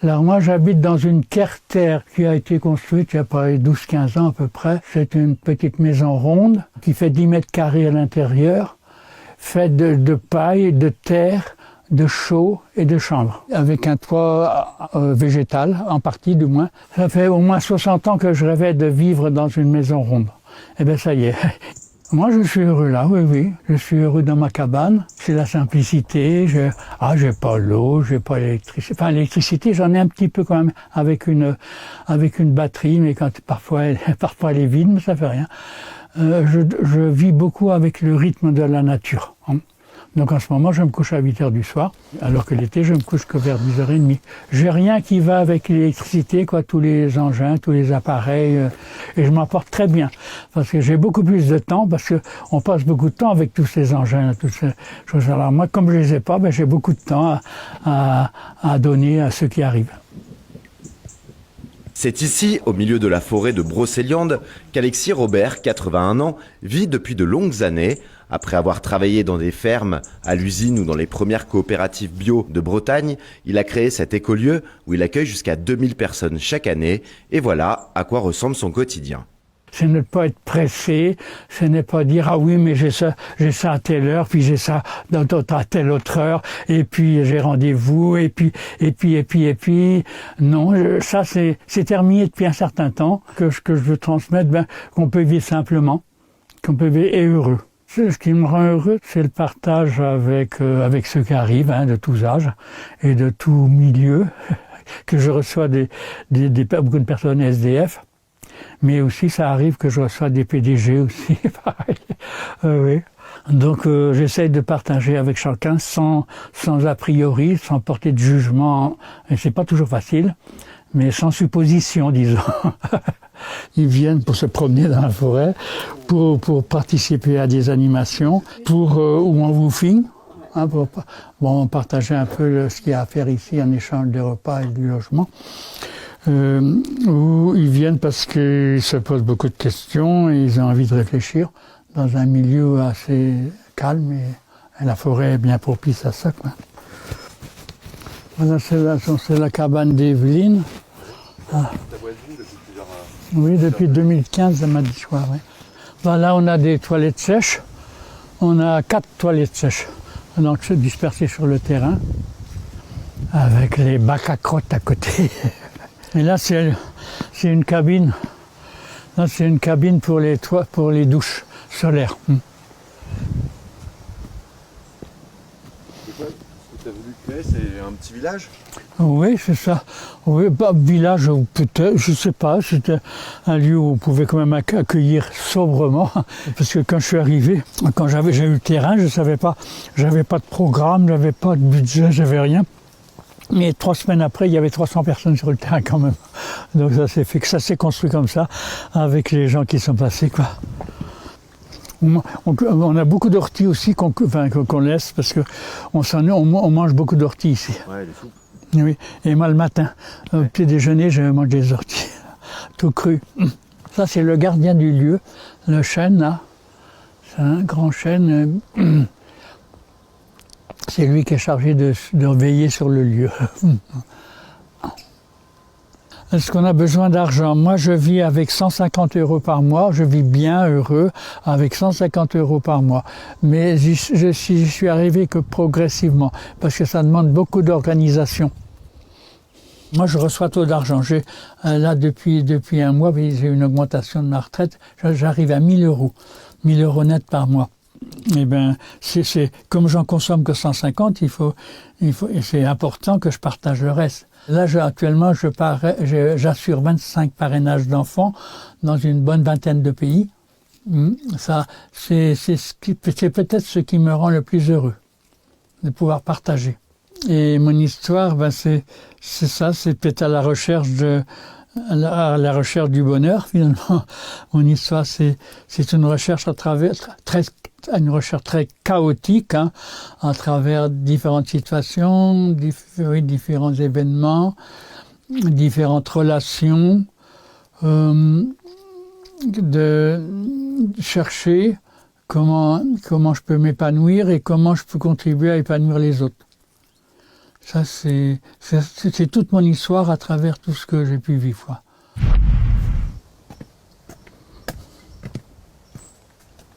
Alors moi j'habite dans une carrière qui a été construite il y a pas 12-15 ans à peu près. C'est une petite maison ronde qui fait 10 mètres carrés à l'intérieur, faite de paille, de terre, de chaux et de chanvre, avec un toit végétal, en partie du moins. Ça fait au moins 60 ans que je rêvais de vivre dans une maison ronde. Eh bien ça y est. Moi, je suis heureux là, oui. Je suis heureux dans ma cabane. C'est la simplicité. J'ai pas l'eau, j'ai pas l'électricité. Enfin, l'électricité, j'en ai un petit peu quand même avec une batterie, mais parfois elle est vide, mais ça fait rien. Je vis beaucoup avec le rythme de la nature. Donc en ce moment, je me couche à 8h du soir, alors que l'été, je me couche que vers 10h30. J'ai rien qui va avec l'électricité, tous les engins, tous les appareils, et je m'en porte très bien. Parce que j'ai beaucoup plus de temps, parce que on passe beaucoup de temps avec tous ces engins, toutes ces choses. Alors moi, comme je les ai pas, j'ai beaucoup de temps à donner à ceux qui arrivent. C'est ici, au milieu de la forêt de Brocéliande, qu'Alexis Robert, 81 ans, vit depuis de longues années. Après avoir travaillé dans des fermes, à l'usine ou dans les premières coopératives bio de Bretagne, il a créé cet écolieu où il accueille jusqu'à 2000 personnes chaque année. Et voilà à quoi ressemble son quotidien. C'est ne pas être pressé, ce n'est pas dire « Ah oui, mais j'ai ça à telle heure, puis j'ai ça à telle autre heure, et puis j'ai rendez-vous, et puis... » Non, ça c'est terminé depuis un certain temps, que je veux transmettre, qu'on peut vivre simplement, qu'on peut vivre et heureux. Ce qui me rend heureux, c'est le partage avec ceux qui arrivent, de tous âges et de tous milieux, que je reçois beaucoup de personnes SDF. Mais aussi, ça arrive que je reçois des PDG aussi, pareil. Oui. Donc, j'essaye de partager avec chacun sans a priori, sans porter de jugement. Et c'est pas toujours facile, mais sans supposition, disons. Ils viennent pour se promener dans la forêt, pour participer à des animations, ou en woofing, pour partager un peu ce qu'il y a à faire ici en échange des repas et du logement. Où ils viennent parce qu'ils se posent beaucoup de questions et ils ont envie de réfléchir dans un milieu assez calme et la forêt est bien propice à ça, quoi. Voilà, c'est la cabane d'Evelyne. Oui, depuis 2015, elle m'a dit quoi, oui. Voilà, on a des toilettes sèches. On a 4 toilettes sèches, donc dispersées sur le terrain, avec les bacs à crottes à côté. Et là, c'est une cabine. Là, c'est une cabine pour les douches solaires. C'est quoi ce que tu as voulu créer? C'est un petit village? Oui, c'est ça. Oui, village, peut-être, je ne sais pas. C'était un lieu où on pouvait quand même accueillir sobrement. Parce que quand je suis arrivé, quand j'ai eu le terrain, je savais pas, j'avais pas de programme, j'avais pas de budget, j'avais rien. Mais 3 semaines après, il y avait 300 personnes sur le terrain quand même. Donc ça s'est fait, que ça s'est construit comme ça, avec les gens qui sont passés, quoi. On a beaucoup d'orties aussi qu'on laisse, parce qu'on mange beaucoup d'orties ici. Ouais, les fous. Oui, et moi le matin, au petit déjeuner, je mange des orties, tout cru. Ça, c'est le gardien du lieu, le chêne, là. C'est un grand chêne. C'est lui qui est chargé de veiller sur le lieu. Est-ce qu'on a besoin d'argent? Moi, je vis avec 150 € par mois. Je vis bien heureux avec 150 € par mois. Mais j'y suis arrivé que progressivement, parce que ça demande beaucoup d'organisation. Moi, je reçois trop d'argent. Là, depuis un mois, j'ai une augmentation de ma retraite. J'arrive à 1000 €. 1000 € net par mois. Eh bien, comme j'en consomme que 150, c'est important que je partage le reste. Là, actuellement, j'assure 25 parrainages d'enfants dans une bonne vingtaine de pays. Ça, c'est peut-être ce qui me rend le plus heureux, de pouvoir partager. Et mon histoire, c'est ça, c'est peut-être à la recherche du bonheur, finalement. Mon histoire, c'est une recherche une recherche très chaotique, à travers différentes situations, différents événements, différentes relations, de chercher comment je peux m'épanouir et comment je peux contribuer à épanouir les autres. Ça, c'est toute mon histoire à travers tout ce que j'ai pu vivre.